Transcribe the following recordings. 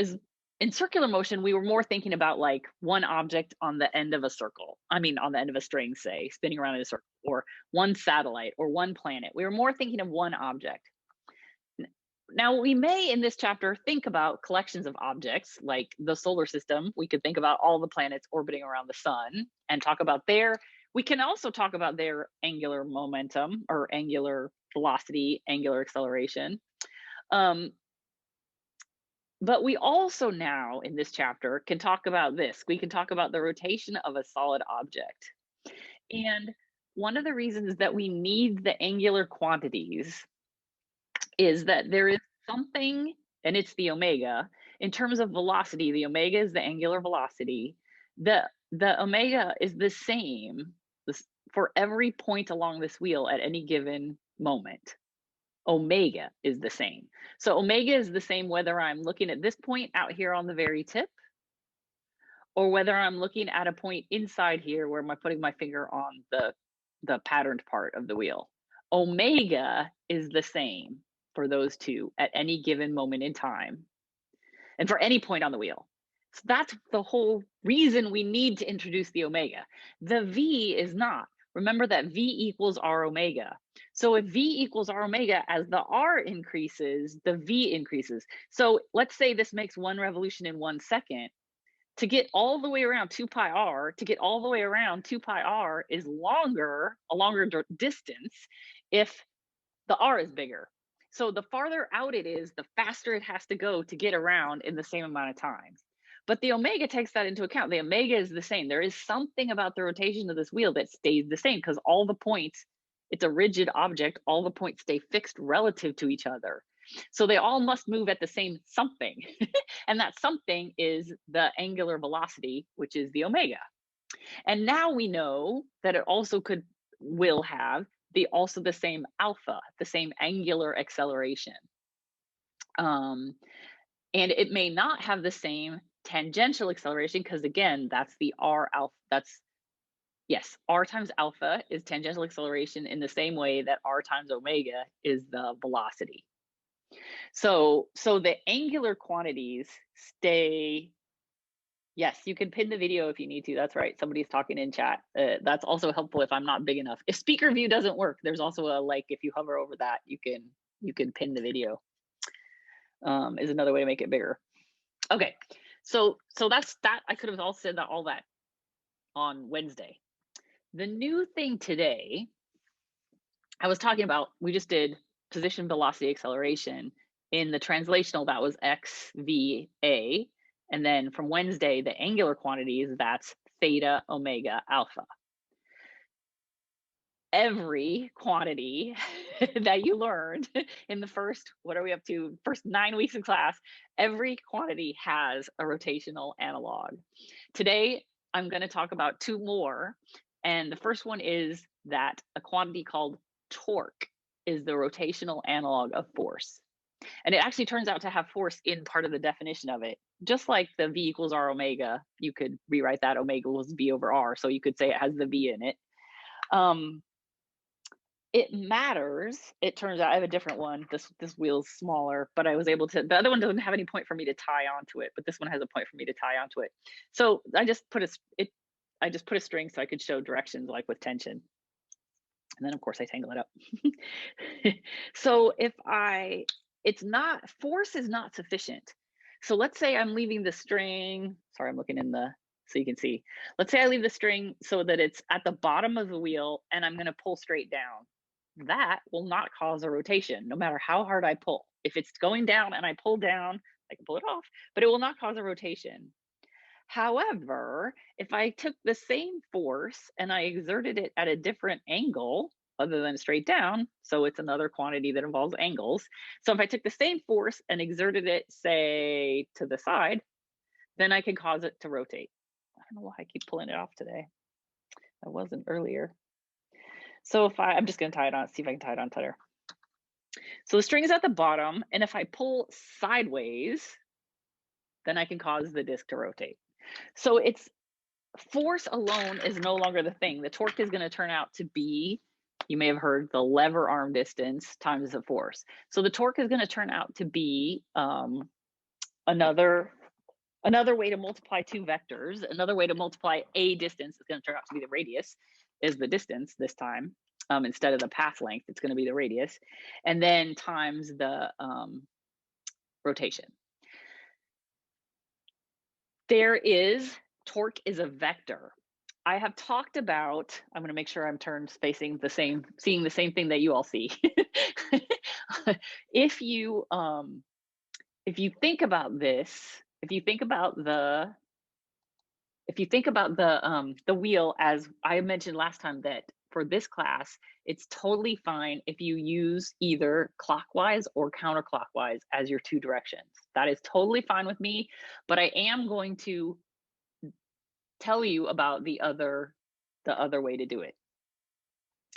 is in circular motion, we were more thinking about like one object on the end of a circle. I mean, on the end of a string, say, spinning around in a circle, or one satellite or one planet. We were more thinking of one object. Now, we may in this chapter think about collections of objects like the solar system. We could think about all the planets orbiting around the sun and talk about their, we can also talk about their angular momentum or angular velocity, angular acceleration. Um, but we also now in this chapter can talk about this. We can talk about the rotation of a solid object. And one of the reasons that we need the angular quantities is that there is something, and it's the omega. In terms of velocity, the omega is the angular velocity. The omega is the same for every point along this wheel at any given moment. Omega is the same. So omega is the same whether I'm looking at this point out here on the very tip, or whether I'm looking at a point inside here where I'm putting my finger on the patterned part of the wheel. Omega is the same for those two at any given moment in time and for any point on the wheel. So that's the whole reason we need to introduce the omega. The V is not. Remember that V equals R omega. So if V equals R omega, as the R increases, the V increases. So let's say this makes one revolution in 1 second. To get all the way around 2 pi r, to get all the way around 2 pi r is longer, a longer distance if the r is bigger. So the farther out it is, the faster it has to go to get around in the same amount of time. But the omega takes that into account. The omega is the same. There is something about the rotation of this wheel that stays the same because all the points, it's a rigid object, all the points stay fixed relative to each other. So they all must move at the same something. And that something is the angular velocity, which is the omega. And now we know that it also will have also the same alpha, the same angular acceleration. And it may not have the same tangential acceleration because again, that's the r alpha. Yes, r times alpha is tangential acceleration in the same way that r times omega is the velocity. So the angular quantities stay. Yes, you can pin the video if you need to. That's right. Somebody's talking in chat. That's also helpful if I'm not big enough. If speaker view doesn't work, there's also a like. If you hover over that, you can pin the video. Is another way to make it bigger. Okay, so that's that. I could have all said all that on Wednesday. The new thing today, I was talking about. We just did position, velocity, acceleration. In the translational, that was x, v, a. And then from Wednesday, the angular quantities, that's theta, omega, alpha. Every quantity that you learned in the first 9 weeks of class, every quantity has a rotational analog. Today, I'm going to talk about 2 more. And the first one is that a quantity called torque is the rotational analog of force. And it actually turns out to have force in part of the definition of it. Just like the V equals R omega, you could rewrite that omega equals V over R. So you could say it has the V in it. It matters. It turns out I have a different one. This wheel's smaller, but I was able to, the other one doesn't have any point for me to tie onto it, but this one has a point for me to tie onto it. So I just put a string so I could show directions like with tension. And then of course I tangle it up. So force is not sufficient. So let's say I'm leaving the string, sorry, I'm looking so you can see. Let's say I leave the string so that it's at the bottom of the wheel and I'm gonna pull straight down. That will not cause a rotation, no matter how hard I pull. If it's going down and I pull down, I can pull it off, but it will not cause a rotation. However, if I took the same force and I exerted it at a different angle, other than straight down, so it's another quantity that involves angles. So if I took the same force and exerted it, say, to the side, then I can cause it to rotate. I don't know why I keep pulling it off today. I wasn't earlier. So I'm just going to tie it on, see if I can tie it on tighter. So the string is at the bottom, and if I pull sideways, then I can cause the disc to rotate. So force alone is no longer the thing. The torque is going to turn out to be, you may have heard, the lever arm distance times the force. So the torque is going to turn out to be Another way to multiply two vectors, another way to multiply a distance is going to turn out to be the radius, is the distance this time. Instead of the path length, it's going to be the radius, and then times the rotation. Torque is a vector. I have talked about, I'm going to make sure I'm facing the same, seeing the same thing that you all see. If you think about this, if you think about the wheel, as I mentioned last time, that for this class, it's totally fine if you use either clockwise or counterclockwise as your two directions. That is totally fine with me, but I am going to tell you about the other way to do it.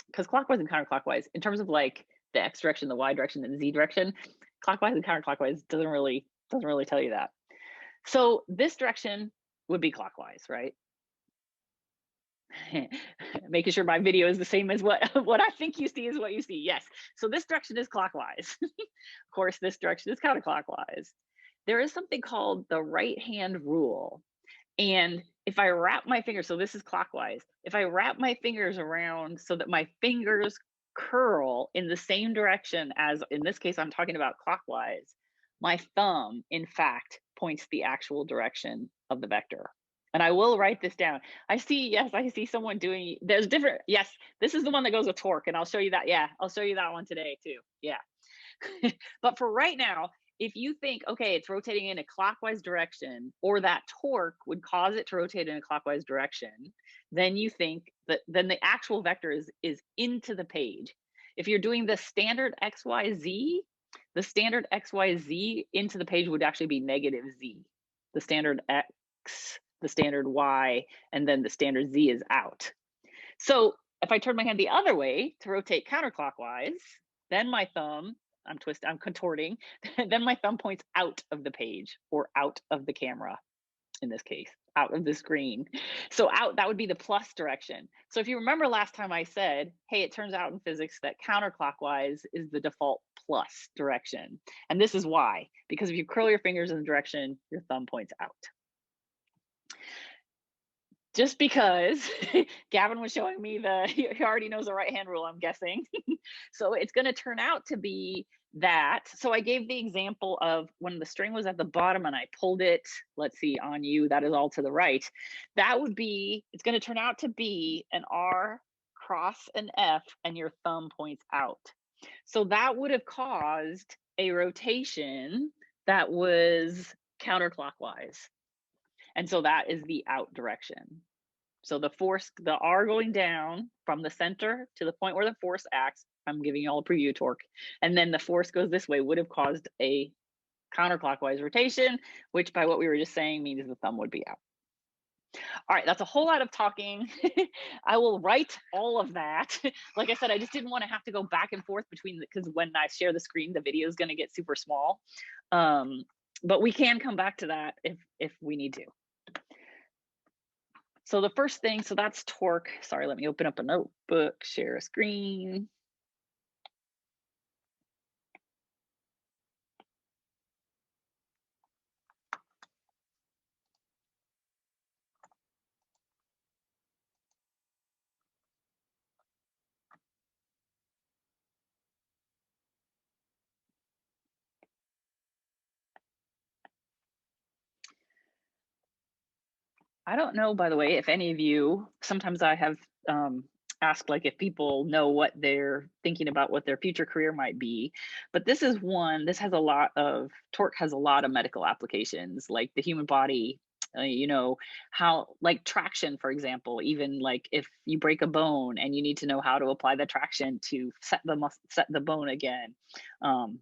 Because clockwise and counterclockwise, in terms of like the x direction, the y direction, and the z direction, clockwise and counterclockwise doesn't really tell you that. So this direction would be clockwise, right? Making sure my video is the same as what I think you see is what you see. Yes. So this direction is clockwise. Of course, this direction is counterclockwise. There is something called the right hand rule. And if I wrap my fingers, so this is clockwise, if I wrap my fingers around so that my fingers curl in the same direction as, in this case, I'm talking about clockwise, my thumb, in fact, points the actual direction of the vector. And I will write this down. I see someone doing, there's different, yes, this is the one that goes with torque, and I'll show you that. Yeah, I'll show you that one today too. Yeah. But for right now, if you think, okay, it's rotating in a clockwise direction, or that torque would cause it to rotate in a clockwise direction, then you think that then the actual vector is into the page. If you're doing the standard XYZ, the standard XYZ into the page would actually be negative Z. The standard X, the standard Y, and then the standard Z is out. So if I turn my hand the other way to rotate counterclockwise, then my thumb, I'm contorting, then my thumb points out of the page, or out of the camera, in this case, out of the screen. So out, that would be the plus direction. So if you remember last time I said, hey, it turns out in physics that counterclockwise is the default plus direction. And this is why, because if you curl your fingers in the direction, your thumb points out. Just because Gavin was showing me he already knows the right hand rule, I'm guessing. So it's going to turn out to be that. So I gave the example of when the string was at the bottom and I pulled it, let's see, on you, that is all to the right. That would be, it's going to turn out to be an R cross an F, and your thumb points out. So that would have caused a rotation that was counterclockwise. And so that is the out direction. So the R going down from the center to the point where the force acts, I'm giving you all a preview of torque, and then the force goes this way, would have caused a counterclockwise rotation, which by what we were just saying means the thumb would be out. All right, that's a whole lot of talking. I will write all of that. Like I said, I just didn't want to have to go back and forth between, because when I share the screen, the video is going to get super small. But we can come back to that if we need to. So the first thing, so that's torque. Sorry, let me open up a notebook, share a screen. I don't know, by the way, if any of you, sometimes I have asked like if people know what they're thinking about, what their future career might be. But this is one, this has a lot of, torque has a lot of medical applications, like the human body, you know, how, like traction, for example, even like if you break a bone and you need to know how to apply the traction to set the bone again,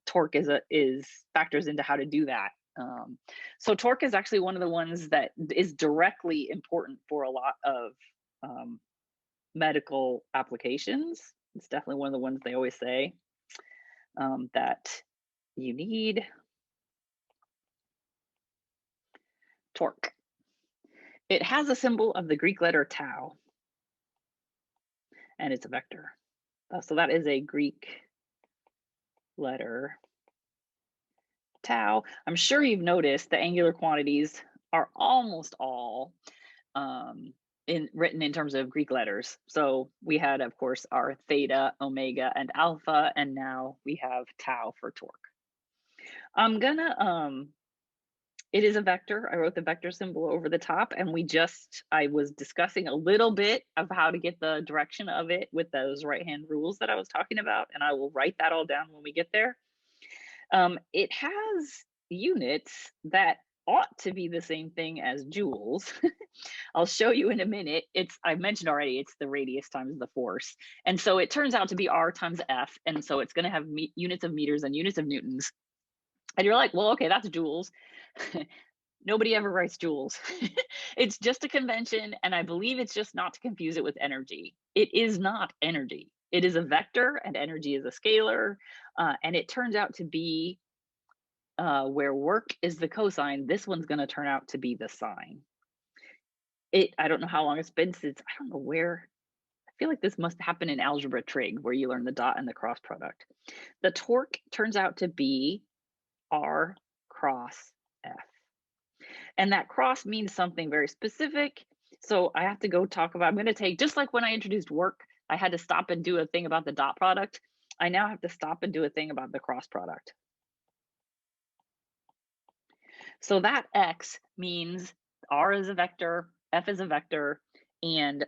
torque is factors into how to do that. So torque is actually one of the ones that is directly important for a lot of medical applications. It's definitely one of the ones they always say that you need. Torque. It has a symbol of the Greek letter tau, and it's a vector. So that is a Greek letter tau. I'm sure you've noticed the angular quantities are almost all written in terms of Greek letters. So we had, of course, our theta, omega, and alpha, and now we have tau for torque. I'm gonna it is a vector. I wrote the vector symbol over the top, and I was discussing a little bit of how to get the direction of it with those right-hand rules that I was talking about, and I will write that all down when we get there. It has units that ought to be the same thing as joules. I'll show you in a minute. I mentioned already, it's the radius times the force. And so it turns out to be R times F. And so it's going to have units of meters and units of newtons. And you're like, well, okay, that's joules. Nobody ever writes joules. It's just a convention. And I believe it's just not to confuse it with energy. It is not energy. It is a vector and energy is a scalar. And it turns out to be where work is the cosine. This one's going to turn out to be the sine. I don't know how long it's been since, I don't know where. I feel like this must happen in algebra trig where you learn the dot and the cross product. The torque turns out to be R cross F. And that cross means something very specific. So I have to go talk about, I'm going to take, just like when I introduced work, I had to stop and do a thing about the dot product. I now have to stop and do a thing about the cross product. So that X means R is a vector, F is a vector, and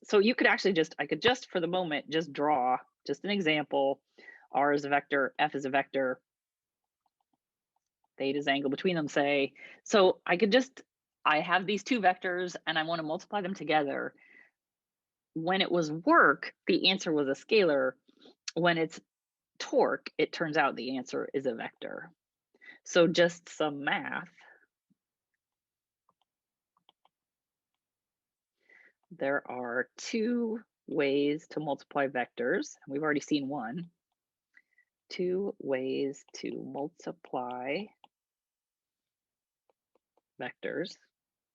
so you could actually I could just for the moment, just draw just an example. R is a vector, F is a vector, theta's angle between them, say. So I have these two vectors and I want to multiply them together. When it was work, the answer was a scalar. When it's torque, it turns out the answer is a vector. So just some math. There are two ways to multiply vectors. We've already seen one. Two ways to multiply vectors.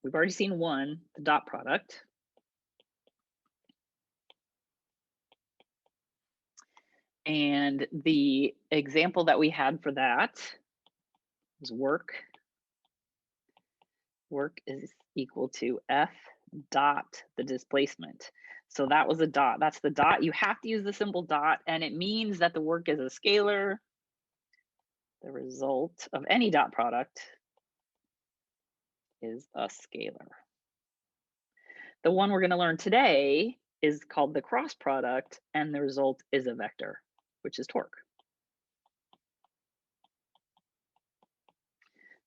We've already seen one, the dot product. And the example that we had for that is work. Work is equal to F dot the displacement. So that was a dot. That's the dot. You have to use the symbol dot, and it means that the work is a scalar. The result of any dot product is a scalar. The one we're going to learn today is called the cross product, and the result is a vector, which is torque.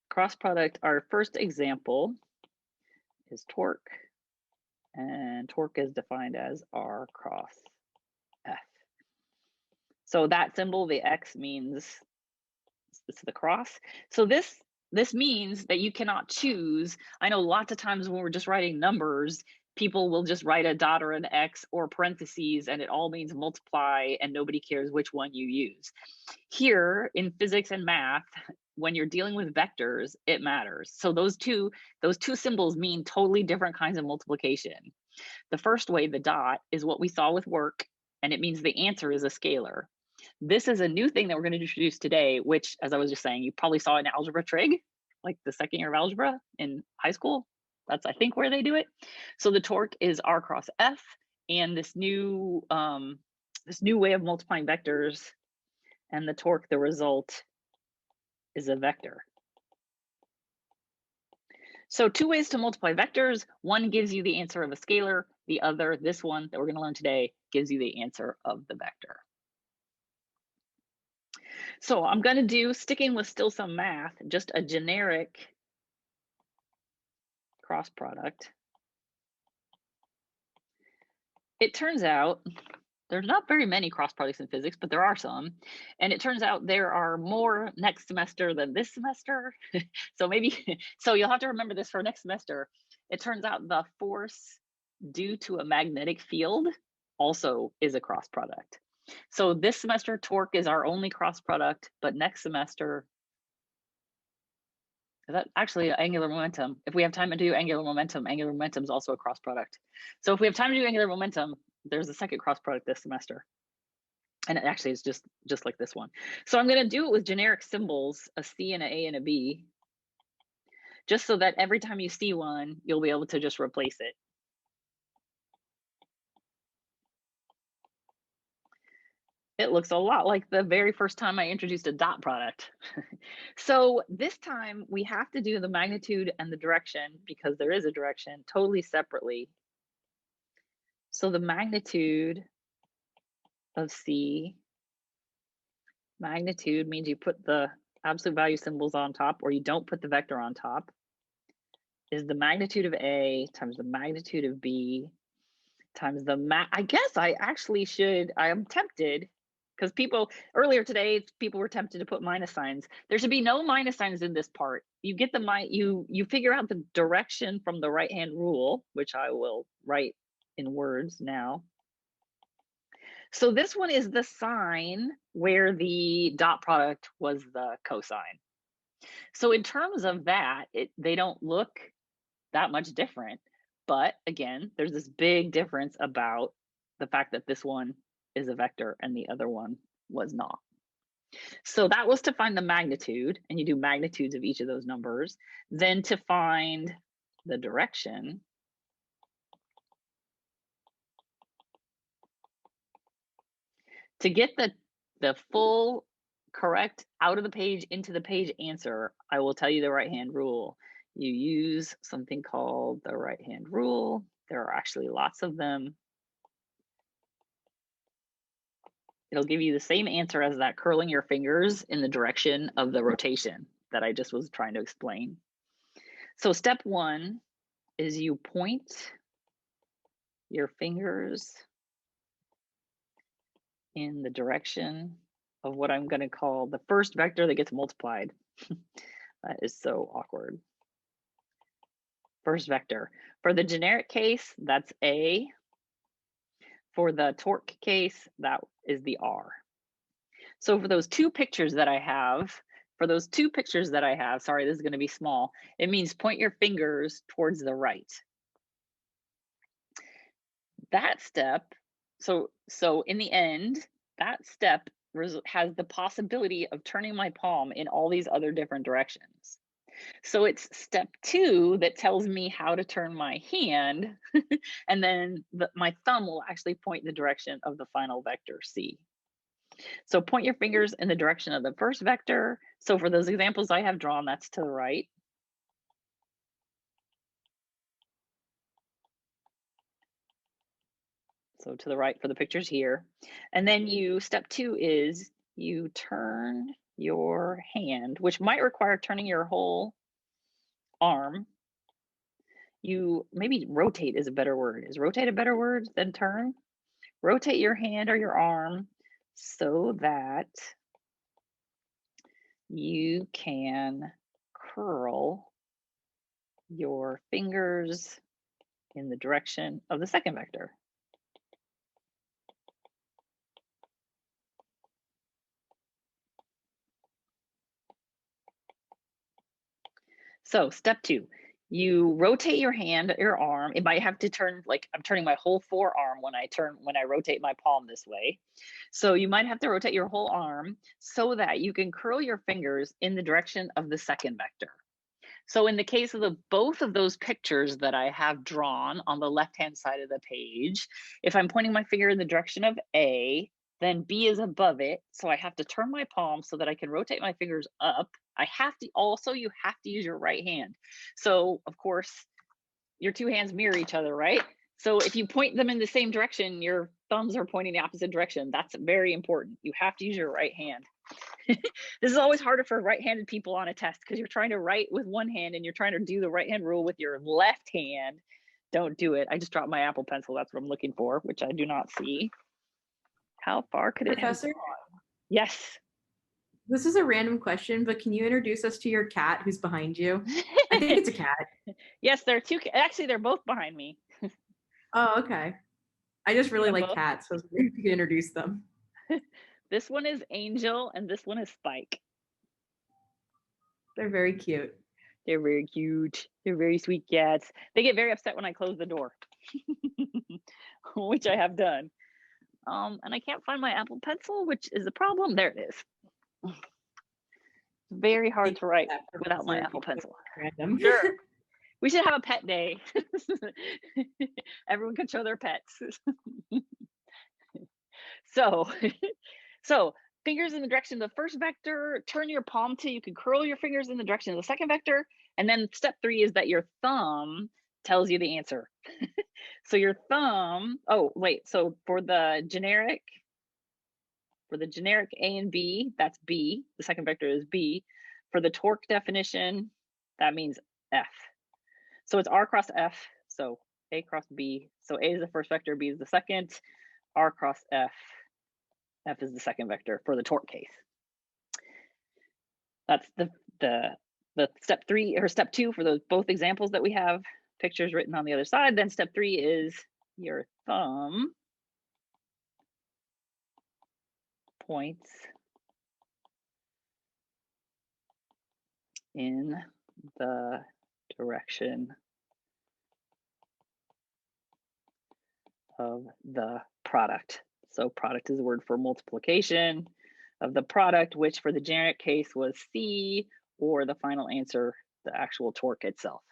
Cross product, our first example is torque, and torque is defined as R cross F. So that symbol, the X, means this is the cross. So this means that you cannot choose. I know lots of times when we're just writing numbers, people will just write a dot or an X or parentheses, and it all means multiply, and nobody cares which one you use. Here in physics and math, when you're dealing with vectors, it matters. So those two symbols mean totally different kinds of multiplication. The first way, the dot, is what we saw with work, and it means the answer is a scalar. This is a new thing that we're going to introduce today, which, as I was just saying, you probably saw in algebra trig, like the second year of algebra in high school. That's, I think, where they do it. So the torque is R cross F, and this new way of multiplying vectors, and the torque, the result, is a vector. So two ways to multiply vectors. One gives you the answer of a scalar. The other, this one that we're going to learn today, gives you the answer of the vector. So I'm going to do, sticking with still some math, just a generic cross product. It turns out there's not very many cross products in physics, but there are some. And it turns out there are more next semester than this semester. So you'll have to remember this for next semester. It turns out the force due to a magnetic field also is a cross product. So this semester, torque is our only cross product, but next semester, that actually angular momentum. If we have time to do angular momentum is also a cross product. So if we have time to do angular momentum, there's a second cross product this semester. And actually it's just like this one. So I'm going to do it with generic symbols, a C and an A and a B, just so that every time you see one, you'll be able to just replace it. It looks a lot like the very first time I introduced a dot product. So this time we have to do the magnitude and the direction, because there is a direction, totally separately. So the magnitude of C, magnitude means you put the absolute value symbols on top, or you don't put the vector on top, is the magnitude of A times the magnitude of B times the I guess I actually should, I am tempted, because people earlier today, people were tempted to put minus signs. There should be no minus signs in this part. You get the you figure out the direction from the right hand rule, which I will write in words now. So this one is the sign where the dot product was the cosine. So in terms of that, they don't look that much different. But again, there's this big difference about the fact that this one is a vector and the other one was not. So that was to find the magnitude, and you do magnitudes of each of those numbers. Then to find the direction, to get the full correct out of the page into the page answer, I will tell you the right hand rule. You use something called the right hand rule. There are actually lots of them. It'll give you the same answer as that curling your fingers in the direction of the rotation that I just was trying to explain. So step one is you point your fingers in the direction of what I'm going to call the first vector that gets multiplied. That is so awkward. First vector. For the generic case, that's A. For the torque case, that is the R. So for those two pictures that I have, sorry, this is going to be small, it means point your fingers towards the right. That step, so in the end, that step has the possibility of turning my palm in all these other different directions. So it's step two that tells me how to turn my hand, and then my thumb will actually point in the direction of the final vector, C. So point your fingers in the direction of the first vector. So for those examples I have drawn, that's to the right. So to the right for the pictures here. And then step two is you turn your hand, which might require turning your whole arm. Maybe rotate is a better word. Is rotate a better word than turn? Rotate your hand or your arm so that you can curl your fingers in the direction of the second vector. So step two, you rotate your hand, your arm. It might have to turn, like I'm turning my whole forearm when I rotate my palm this way. So you might have to rotate your whole arm so that you can curl your fingers in the direction of the second vector. So in the case of both of those pictures that I have drawn on the left-hand side of the page, if I'm pointing my finger in the direction of A, then B is above it. So I have to turn my palm so that I can rotate my fingers up. You have to use your right hand. So of course, your two hands mirror each other, right? So if you point them in the same direction, your thumbs are pointing the opposite direction. That's very important. You have to use your right hand. This is always harder for right-handed people on a test because you're trying to write with one hand and you're trying to do the right hand rule with your left hand. Don't do it. I just dropped my Apple Pencil. That's what I'm looking for, which I do not see. How far could it have gone? Yes. This is a random question, but can you introduce us to your cat who's behind you? I think it's a cat. Yes, there are two. Actually, they're both behind me. Oh, okay. I just really like cats, so if you could introduce them. This one is Angel, and this one is Spike. They're very cute. They're very cute. They're very sweet cats. They get very upset when I close the door, which I have done. And I can't find my Apple Pencil, which is a problem. There it is. Very hard to write without my Apple Pencil. Random. Sure. We should have a pet day. Everyone can show their pets. So, so fingers in the direction of the first vector, turn your palm to, you can curl your fingers in the direction of the second vector. And then step 3 is that your thumb tells you the answer. So your thumb, oh, wait, so for the generic A and B, that's B. The second vector is B. For the torque definition, that means F. So it's R cross F, so A cross B. So A is the first vector, B is the second, R cross F. F is the second vector for the torque case. That's the step 3 or step 2 for those both examples that we have pictures written on the other side. Then step 3 is your thumb points in the direction of the product. So product is a word for multiplication of the product, which for the generic case was C, or the final answer, the actual torque itself.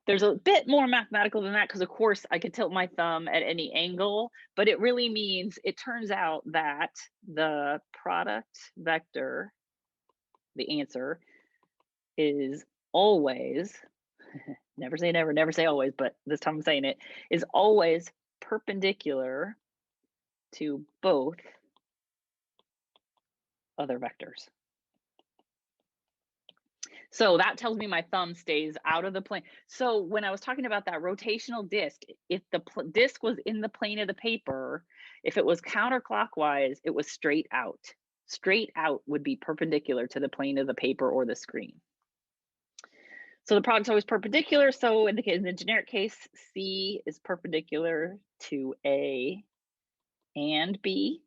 There's a bit more mathematical than that because, of course, I could tilt my thumb at any angle, but it really means, it turns out that the product vector, the answer, is always, never say never, never say always, but this time I'm saying it, is always perpendicular to both other vectors. So that tells me my thumb stays out of the plane. So when I was talking about that rotational disc, if the disc was in the plane of the paper, if it was counterclockwise, it was straight out. Straight out would be perpendicular to the plane of the paper or the screen. So the product's always perpendicular. So in the generic case, C is perpendicular to A and B.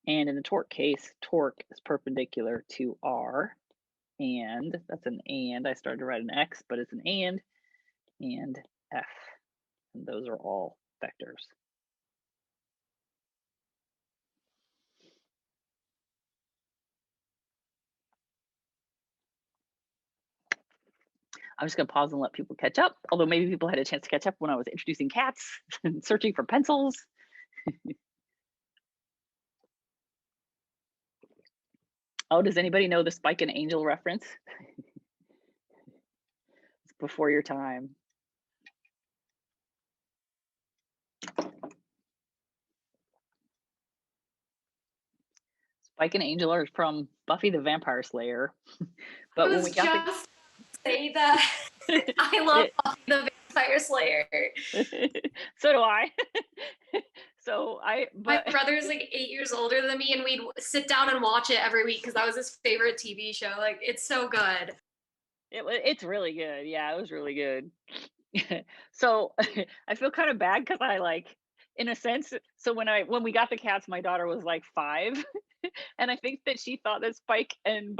And in the torque case, torque is perpendicular to R. And that's an and. I started to write an X, but it's an and F. And those are all vectors. I'm just going to pause and let people catch up, although maybe people had a chance to catch up when I was introducing cats and searching for pencils. Oh, does anybody know the Spike and Angel reference? It's before your time. Spike and Angel are from Buffy the Vampire Slayer. But when we got say that I love Buffy the Vampire Slayer. So do I. My brother's like 8 years older than me, and we'd sit down and watch it every week because that was his favorite TV show. Like, it's so good. It's really good. Yeah, it was really good. So I feel kind of bad because I, like, in a sense, so when we got the cats, my daughter was like 5, and I think that she thought that Spike and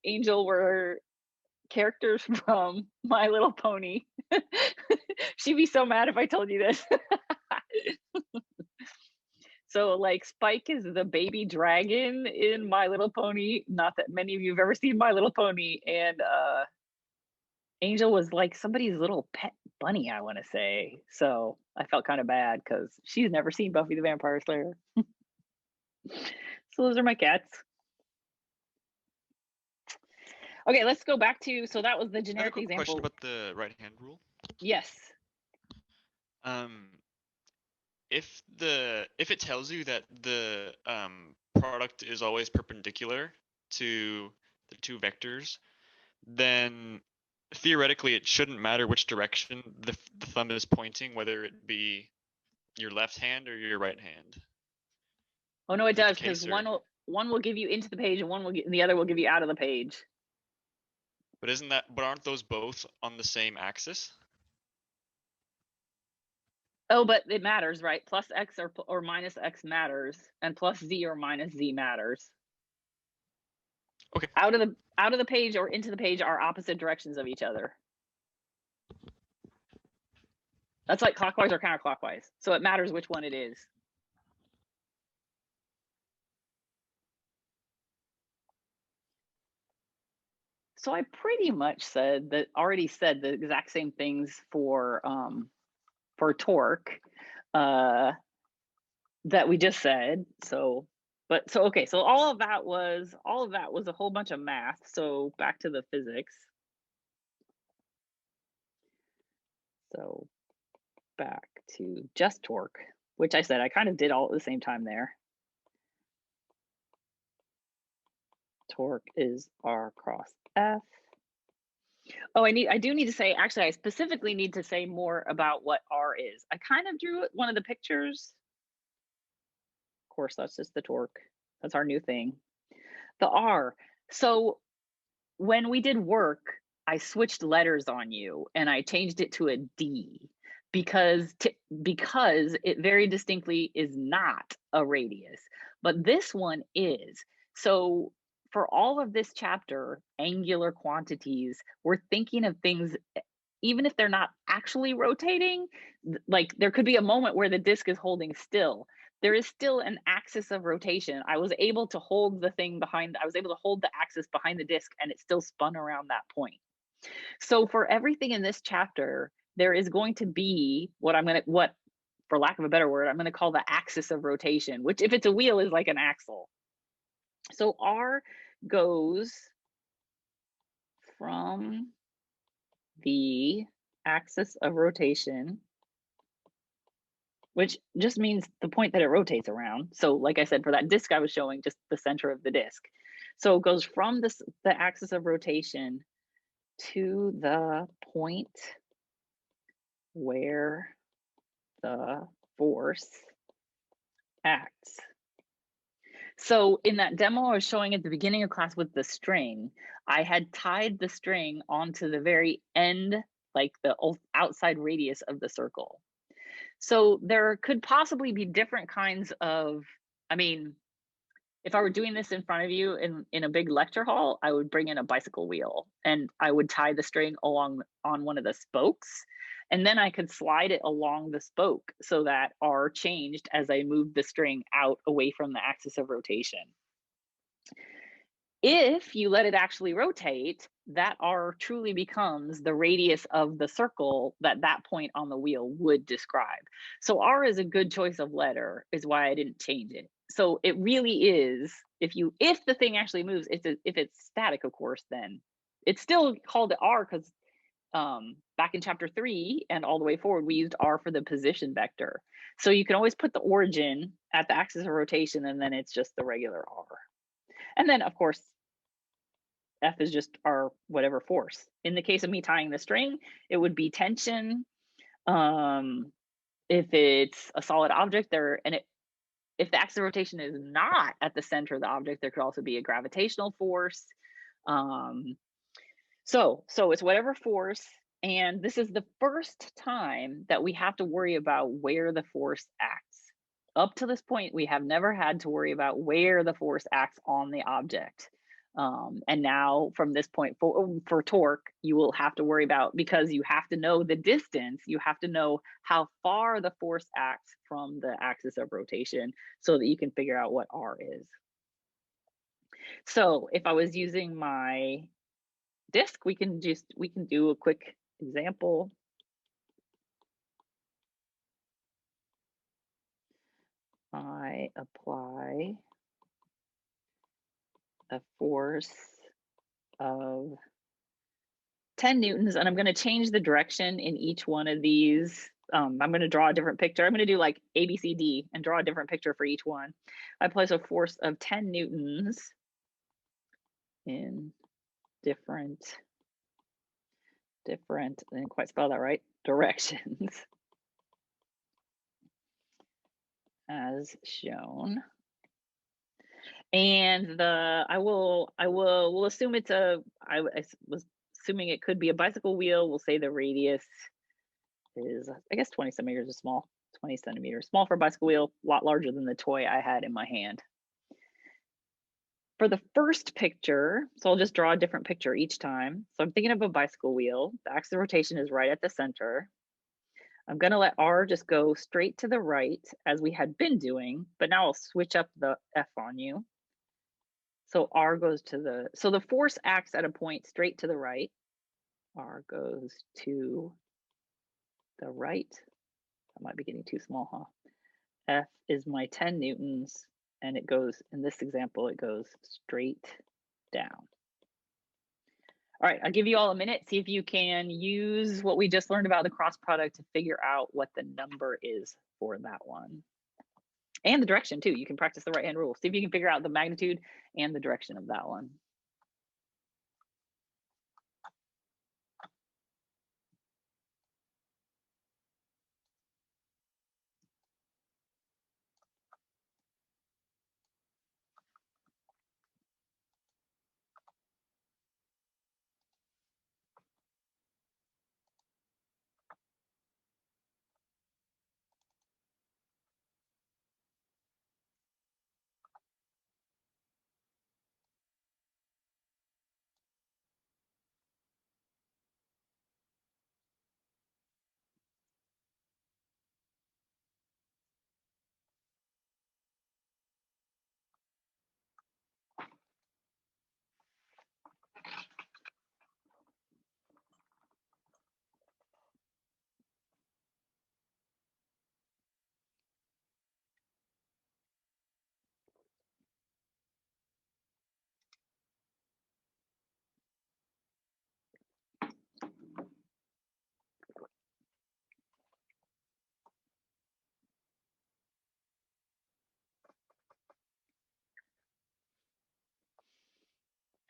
Angel were characters from My Little Pony. She'd be so mad if I told you this. So, like, Spike is the baby dragon in My Little Pony. Not that many of you have ever seen My Little Pony. And Angel was like somebody's little pet bunny, I want to say. So I felt kind of bad because she's never seen Buffy the Vampire Slayer. So those are my cats. Okay, let's go back to, so that was the generic example. Question about the right-hand rule. Yes. If it tells you that the product is always perpendicular to the two vectors, then theoretically it shouldn't matter which direction the thumb is pointing, whether it be your left hand or your right hand. Oh no, it does, because one will give you into the page, and the other will give you out of the page. But aren't those both on the same axis? Oh, but it matters, right? Plus X or minus X matters, and plus Z or minus Z matters. Okay. Out of the page or into the page are opposite directions of each other. That's like clockwise or counterclockwise. So it matters which one it is. So I pretty much already said the exact same things for torque that we just said. So okay, so all of that was a whole bunch of math. So back to the physics. So back to just torque, which I said I kind of did all at the same time there. Torque is R cross F. Oh, I do need to say, actually, I specifically need to say more about what R is. I kind of drew one of the pictures. Of course, that's just the torque. That's our new thing. The R. So when we did work, I switched letters on you and I changed it to a D because it very distinctly is not a radius, but this one is. So for all of this chapter, angular quantities, we're thinking of things, even if they're not actually rotating, like there could be a moment where the disk is holding still. There is still an axis of rotation. I was able to hold I was able to hold the axis behind the disk and it still spun around that point. So for everything in this chapter, there is going to be what for lack of a better word, I'm going to call the axis of rotation, which if it's a wheel is like an axle. So R goes from the axis of rotation, which just means the point that it rotates around. So like I said, for that disk I was showing, just the center of the disk. So it goes from the axis of rotation to the point where the force acts. So in that demo I was showing at the beginning of class with the string, I had tied the string onto the very end, like the outside radius of the circle. So there could possibly be different kinds of, I mean, if I were doing this in front of you in a big lecture hall, I would bring in a bicycle wheel and I would tie the string along on one of the spokes. And then I could slide it along the spoke so that R changed as I moved the string out away from the axis of rotation. If you let it actually rotate, that R truly becomes the radius of the circle that point on the wheel would describe. So R is a good choice of letter, is why I didn't change it. So it really is, if the thing actually moves, if it's static, of course, then it's still called R because back in chapter 3 and all the way forward, we used R for the position vector. So you can always put the origin at the axis of rotation and then it's just the regular R. And then, of course, F is just our whatever force. In the case of me tying the string, it would be tension. If it's a solid object if the axis of rotation is not at the center of the object, there could also be a gravitational force. So it's whatever force. And this is the first time that we have to worry about where the force acts. Up to this point, we have never had to worry about where the force acts on the object. And now from this point for torque, you will have to worry about, because you have to know the distance, you have to know how far the force acts from the axis of rotation so that you can figure out what R is. So if I was using my disk, we can do a quick example. I apply a force of 10 newtons, and I'm going to change the direction in each one of these. I'm going to draw a different picture. I'm going to do like A, B, C, D and draw a different picture for each one. I place a force of 10 newtons in different, I didn't quite spell that right, directions as shown. And we'll assume I was assuming it could be a bicycle wheel. We'll say the radius is, I guess 20 centimeters is small, 20 centimeters. Small for a bicycle wheel, a lot larger than the toy I had in my hand. For the first picture, so I'll just draw a different picture each time. So I'm thinking of a bicycle wheel. The axis of rotation is right at the center. I'm going to let R just go straight to the right as we had been doing, but now I'll switch up the F on you. So R goes to so the force acts at a point straight to the right. R goes to the right. That might be getting too small, huh? F is my 10 newtons, and it goes, in this example, it goes straight down. All right, I'll give you all a minute, see if you can use what we just learned about the cross product to figure out what the number is for that one. And the direction too, you can practice the right hand rule. See if you can figure out the magnitude and the direction of that one.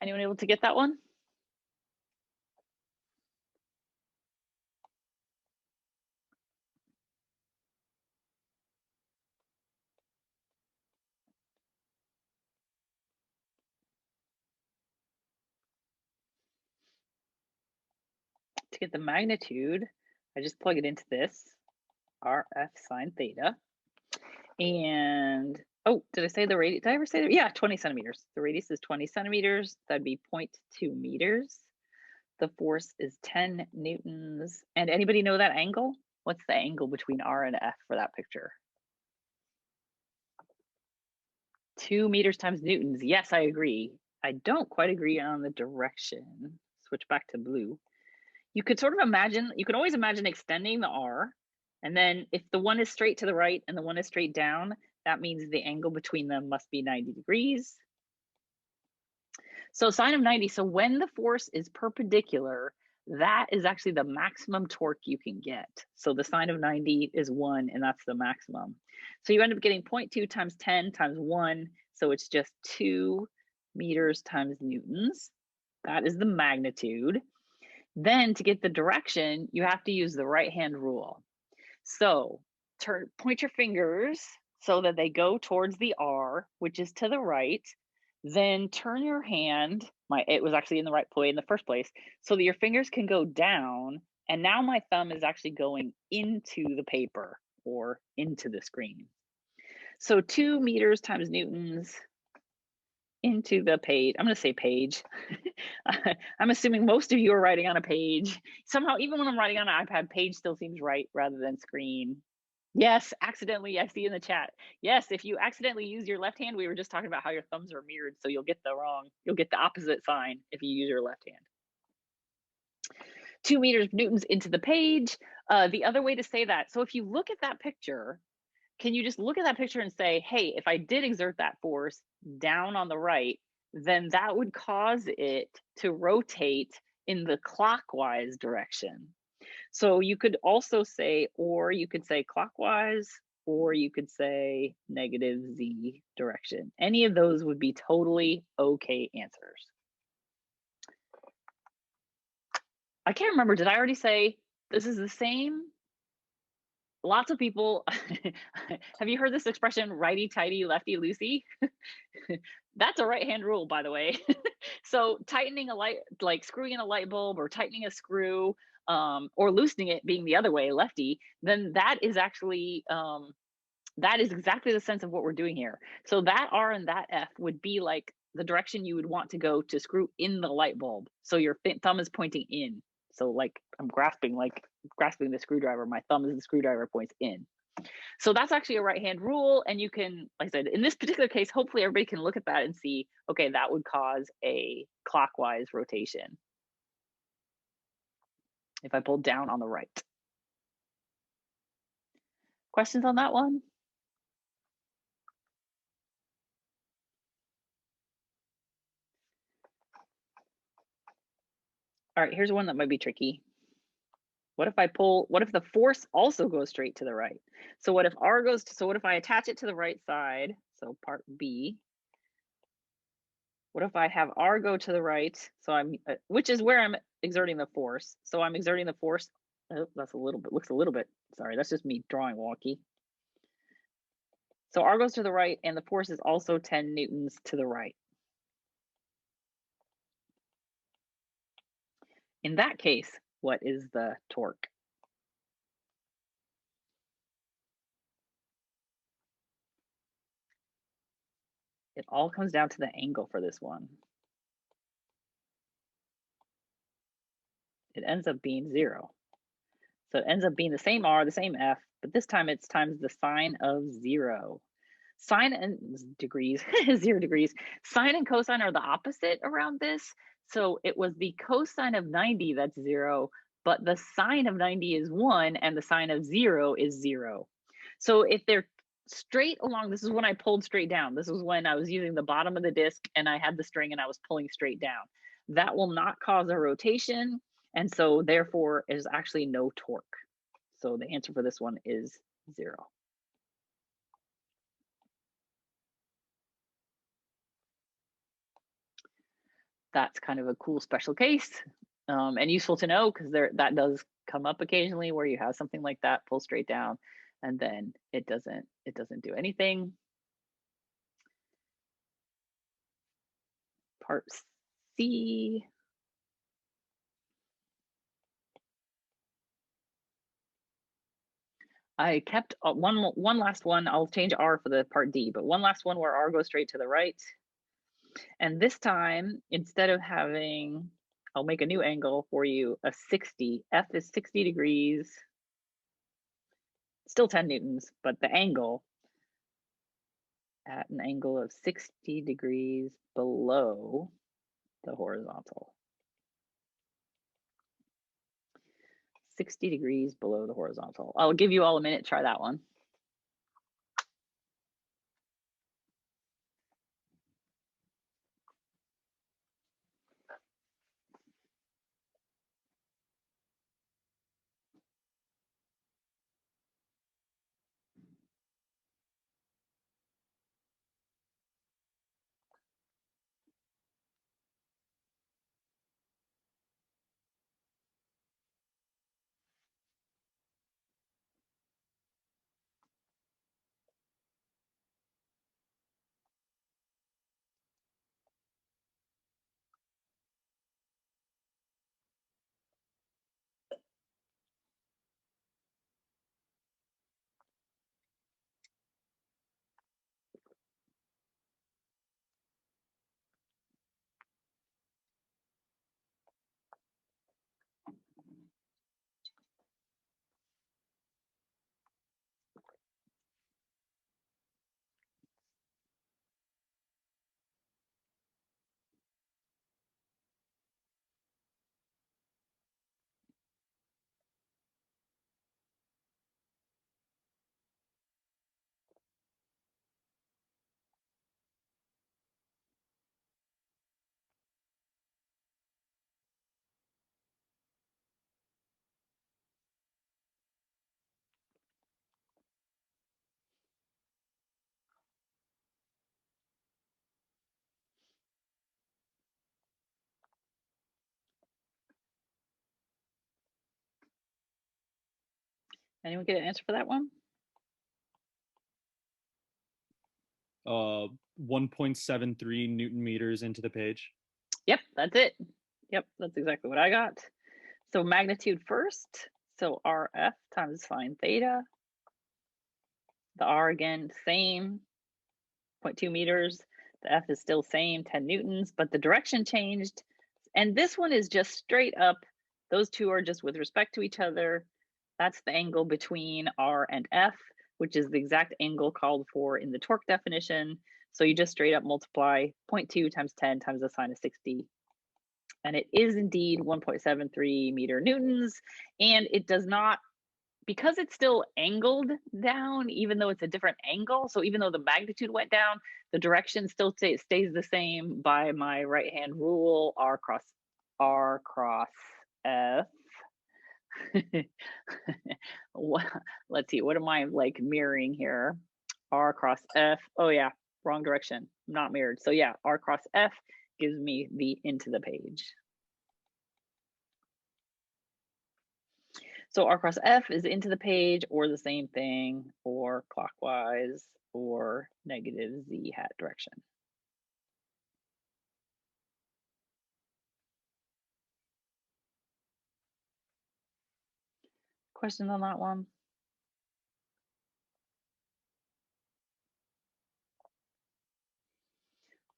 Anyone able to get that one? To get the magnitude, I just plug it into this, RF sine theta. And, oh, did I say the radius? Did I ever say that? Yeah, 20 centimeters. The radius is 20 centimeters. That'd be 0.2 meters. The force is 10 newtons. And anybody know that angle? What's the angle between R and F for that picture? 2 meters times newtons. Yes, I agree. I don't quite agree on the direction. Switch back to blue. You could sort of imagine, you can always imagine extending the R. And then if the one is straight to the right and the one is straight down, that means the angle between them must be 90 degrees. So sine of 90, so when the force is perpendicular, that is actually the maximum torque you can get. So the sine of 90 is 1, and that's the maximum. So you end up getting 0.2 times 10 times 1, so it's just 2 meters times newtons. That is the magnitude. Then to get the direction, you have to use the right-hand rule. So point your fingers so that they go towards the R, which is to the right. Then turn your hand, it was actually in the right way in the first place, so that your fingers can go down. And now my thumb is actually going into the paper or into the screen. So 2 meters times newtons into the page. I'm going to say page. I'm assuming most of you are writing on a page. Somehow, even when I'm writing on an iPad, page still seems right rather than screen. Yes, accidentally, I see in the chat. Yes, if you accidentally use your left hand, we were just talking about how your thumbs are mirrored, so you'll get the opposite sign if you use your left hand. 2 meters newtons into the page. The other way to say that, so if you look at that picture, can you just look at that picture and say, hey, if I did exert that force down on the right, then that would cause it to rotate in the clockwise direction. So you could also say, or you could say clockwise, or you could say negative Z direction. Any of those would be totally okay answers. I can't remember, did I already say this is the same? Lots of people, have you heard this expression, righty tighty, lefty loosey? That's a right hand rule, by the way. So tightening a light, like screwing in a light bulb or tightening a screw, or loosening it being the other way, lefty, then that is actually, that is exactly the sense of what we're doing here. So that R and that F would be like the direction you would want to go to screw in the light bulb. So your thumb is pointing in. So like I'm grasping like grasping the screwdriver. My thumb is the screwdriver, points in. So that's actually a right hand rule. And you can, like I said, in this particular case, hopefully everybody can look at that and see, okay, that would cause a clockwise rotation if I pulled down on the right. Questions on that one? All right, here's one that might be tricky. What if the force also goes straight to the right? So what if R goes to, so what if I attach it to the right side? So part B. What if I have R go to the right? So I'm, which is where I'm exerting the force. So I'm exerting the force. Oh, that's a little bit, looks a little bit, sorry, that's just me drawing wonky. So R goes to the right and the force is also 10 newtons to the right. In that case, what is the torque? It all comes down to the angle for this one. It ends up being 0. So it ends up being the same R, the same F, but this time it's times the sine of 0. Sine and degrees, 0 degrees. Sine and cosine are the opposite around this. So it was the cosine of 90 that's 0, but the sine of 90 is 1 and the sine of 0 is 0. So if they're straight along, this is when I pulled straight down. This was when I was using the bottom of the disc and I had the string and I was pulling straight down. That will not cause a rotation. And so therefore is actually no torque. So the answer for this one is 0. That's kind of a cool special case and useful to know because that does come up occasionally where you have something like that pull straight down and then it doesn't do anything. Part C. I kept one last one. I'll change R for the part D, but one last one where R goes straight to the right. And this time, instead of having, I'll make a new angle for you, a 60. F is 60 degrees, still 10 newtons, but the angle at an angle of 60 degrees below the horizontal. 60 degrees below the horizontal. I'll give you all a minute, try that one. Anyone get an answer for that one? 1.73 Newton meters into the page. Yep, that's it. Yep, that's exactly what I got. So magnitude first. So RF times sine theta. The R again, same, 0.2 meters. The F is still same, 10 newtons, but the direction changed. And this one is just straight up Those two are just with respect to each other. That's the angle between R and F, which is the exact angle called for in the torque definition. So you just straight up multiply 0.2 times 10 times the sine of 60. And it is indeed 1.73 meter newtons. And it does not, because it's still angled down, even though it's a different angle. So even though the magnitude went down, the direction still stays the same by my right hand rule, R cross F. Let's see, what am I like mirroring here? R cross F. Oh yeah, wrong direction, not mirrored. So yeah, R cross F gives me the into the page. So R cross F is into the page, or the same thing, or clockwise, or negative Z hat direction. Questions on that one?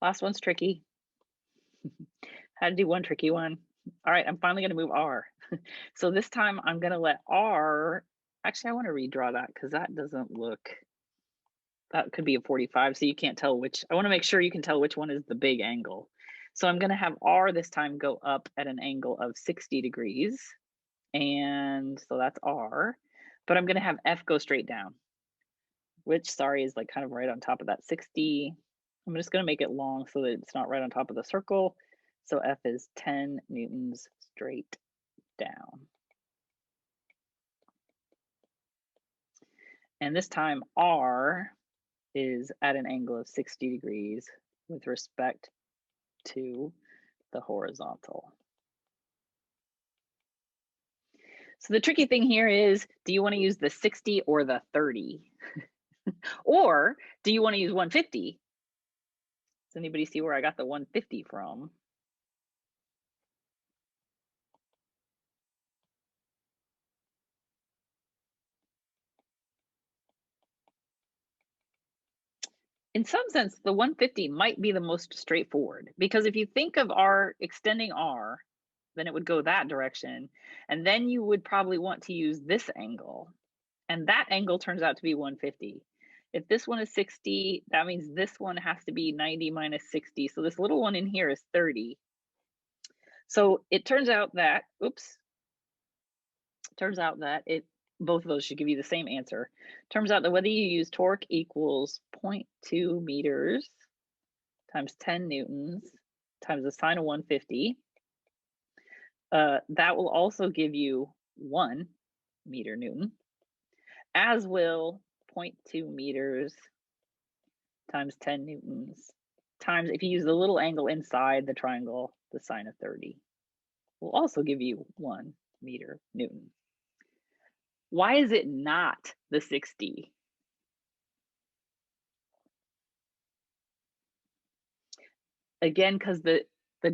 Last one's tricky. How to do one tricky one. All right, I'm finally going to move R. So this time I'm going to let R, actually I want to redraw that because that doesn't look, that could be a 45, so you can't tell which, I want to make sure you can tell which one is the big angle. So I'm going to have R this time go up at an angle of 60 degrees. And so that's R, but I'm going to have F go straight down, which, sorry, is like kind of right on top of that 60. I'm just going to make it long so that it's not right on top of the circle. So F is 10 newtons straight down. And this time R is at an angle of 60 degrees with respect to the horizontal. So the tricky thing here is, do you want to use the 60 or the 30? Or do you want to use 150? Does anybody see where I got the 150 from? In some sense, the 150 might be the most straightforward, because if you think of R extending R, then it would go that direction. And then you would probably want to use this angle. And that angle turns out to be 150. If this one is 60, that means this one has to be 90 minus 60. So this little one in here is 30. So it turns out that, oops, turns out that both of those should give you the same answer. Turns out that whether you use torque equals 0.2 meters times 10 newtons times the sine of 150, that will also give you 1 meter newton, as will 0.2 meters times 10 newtons times, if you use the little angle inside the triangle, the sine of 30 will also give you 1 meter newton. Why is it not the 60? Again, because the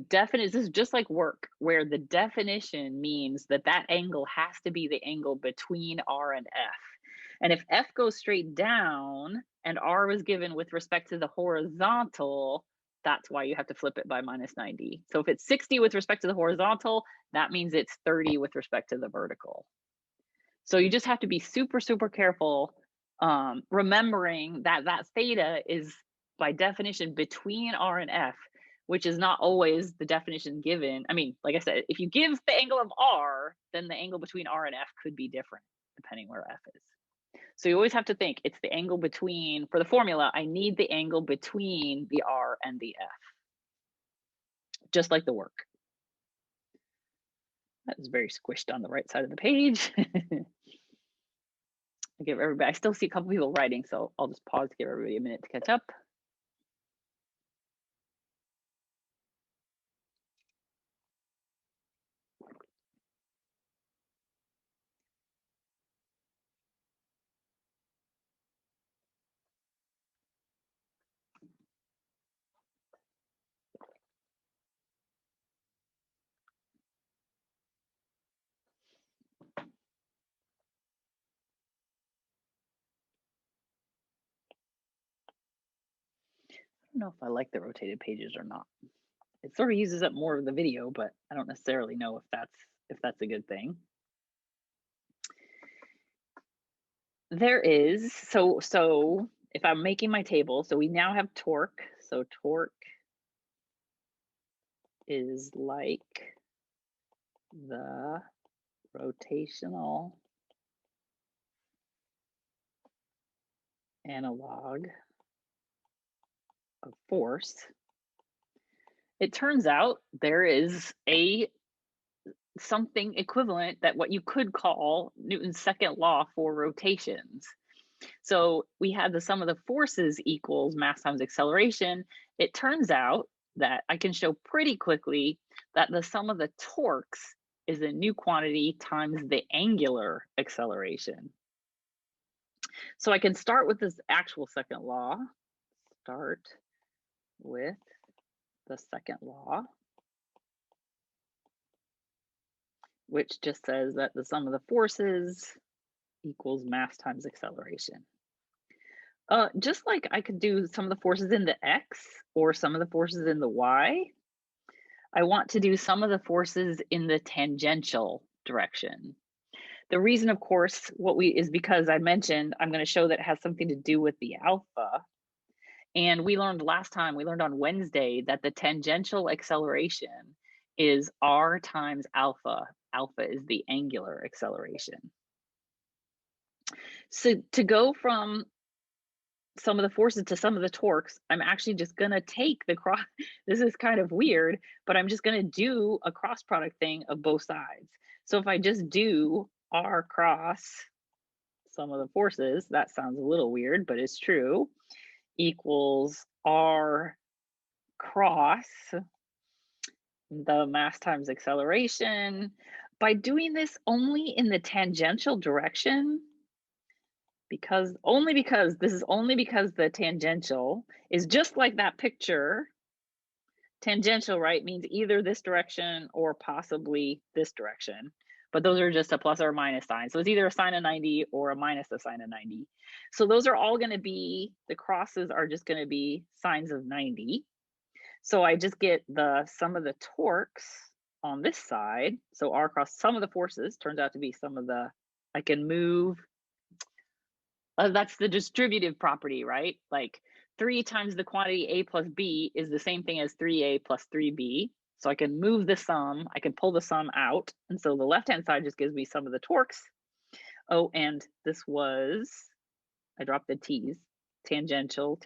definition, this is just like work, where the definition means that that angle has to be the angle between R and F. And if F goes straight down and R was given with respect to the horizontal, that's why you have to flip it by minus 90. So if it's 60 with respect to the horizontal, that means it's 30 with respect to the vertical. So you just have to be super, super careful, remembering that that theta is by definition between R and F, which is not always the definition given. I mean, like I said, if you give the angle of R, then the angle between R and F could be different depending where F is. So you always have to think it's the angle between, for the formula, I need the angle between the R and the F, just like the work. That is very squished on the right side of the page. I give everybody, I still see a couple people writing, so I'll just pause to give everybody a minute to catch up. I don't know if I like the rotated pages or not. It sort of uses up more of the video, but I don't necessarily know if that's if that's a good thing. There is, so if I'm making my table, so we now have torque. So torque is like the rotational analog of force. It turns out there is something equivalent that what you could call Newton's second law for rotations. So we had the sum of the forces equals mass times acceleration. It turns out that I can show pretty quickly that the sum of the torques is a new quantity times the angular acceleration. So I can start with this actual second law. Start with the second law, which just says that the sum of the forces equals mass times acceleration. Just like I could do some of the forces in the x or some of the forces in the y, I want to do some of the forces in the tangential direction. The reason, of course, is because I mentioned I'm going to show that it has something to do with the alpha. And we learned last time, we learned on Wednesday that the tangential acceleration is r times alpha. Alpha is the angular acceleration. So to go from some of the forces to some of the torques, I'm actually just going to take the cross. This is kind of weird, but I'm just going to do a cross product thing of both sides. So if I just do r cross some of the forces, that sounds a little weird, but it's true, equals r cross the mass times acceleration. By doing this only in the tangential direction, only because the tangential is just like that picture. Tangential, right, means either this direction or possibly this direction, but those are just a plus or minus sign. So it's either a sine of 90 or a minus a sine of 90. So those are all going to be, the crosses are just going to be sines of 90. So I just get the sum of the torques on this side. So r cross sum of the forces turns out to be some of the, I can move, that's the distributive property, right? Like 3 times the quantity a plus b is the same thing as 3a plus 3b. So I can move the sum, I can pull the sum out. And so the left-hand side just gives me some of the torques. Oh, and this was, I dropped the t's, tangential.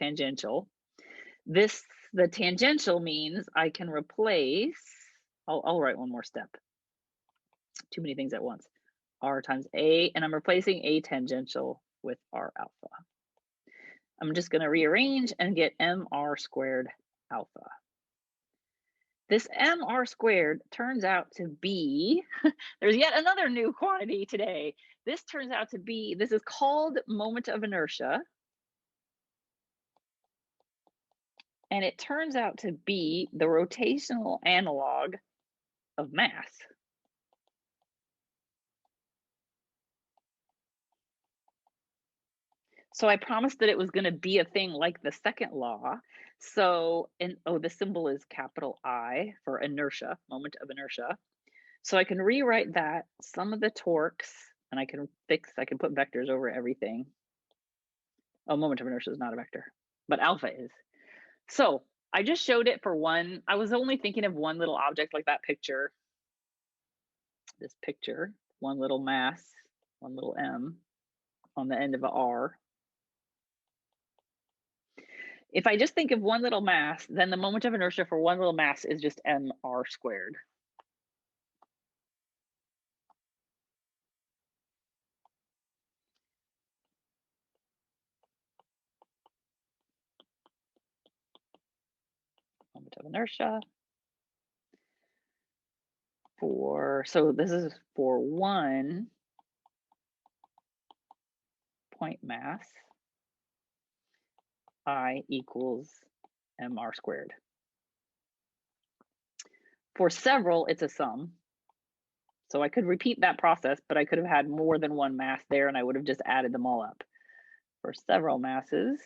The tangential means I can replace, I'll write one more step. Too many things at once. R times a, and I'm replacing a tangential with r alpha. I'm just going to rearrange and get mr squared alpha. This mr squared turns out to be, there's yet another new quantity today. This turns out to be, this is called moment of inertia. And it turns out to be the rotational analog of mass. So I promised that it was going to be a thing like the second law. So, the symbol is capital I for inertia, moment of inertia. So I can rewrite that, sum of the torques, and I can put vectors over everything. Oh, moment of inertia is not a vector, but alpha is. So I just showed it for one. I was only thinking of one little object like that picture. This picture, one little mass, one little m on the end of a r. If I just think of one little mass, then the moment of inertia for one little mass is just mr squared. Moment of inertia so this is for one point mass, I equals mr squared. For several, it's a sum. So I could repeat that process, but I could have had more than one mass there and I would have just added them all up. For several masses,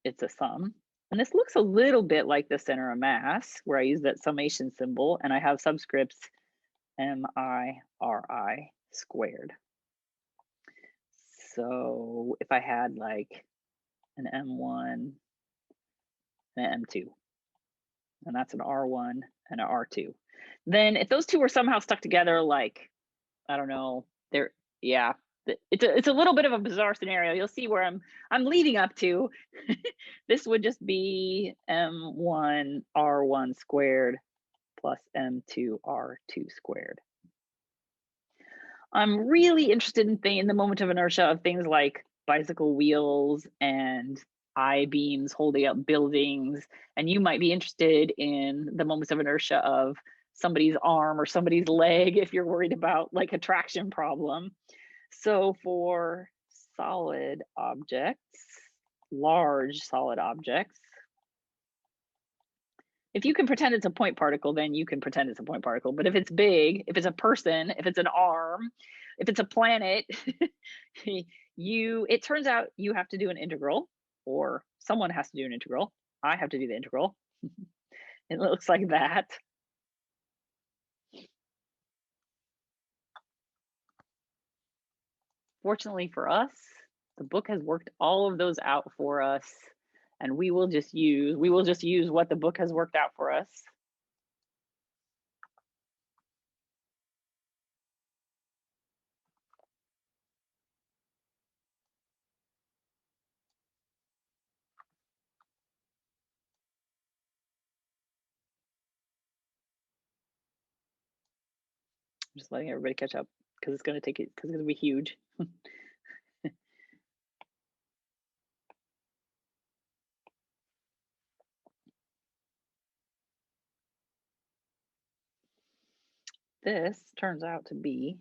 it's a sum. And this looks a little bit like the center of mass, where I use that summation symbol, and I have subscripts MIRI squared. So if I had like an M1 and an M2, and that's an R1 and an R2, then if those two were somehow stuck together, like, I don't know, they're, yeah, it's a little bit of a bizarre scenario. You'll see where I'm leading up to. This would just be M1 R1 squared plus M2 R2 squared. I'm really interested in the moment of inertia of things like bicycle wheels and I-beams holding up buildings. And you might be interested in the moments of inertia of somebody's arm or somebody's leg if you're worried about like a traction problem. So for solid objects, large solid objects, if you can pretend it's a point particle, then you can pretend it's a point particle. But if it's big, if it's a person, if it's an arm, if it's a planet, it turns out you have to do an integral, or someone has to do an integral. I have to do the integral. It looks like that. Fortunately for us, the book has worked all of those out for us, and we will just use what the book has worked out for us. I'm just letting everybody catch up because it's going to take it, because it's going to be huge. This turns out to be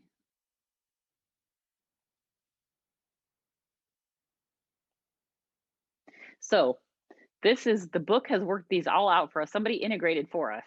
so the book has worked these all out for us. Somebody integrated for us.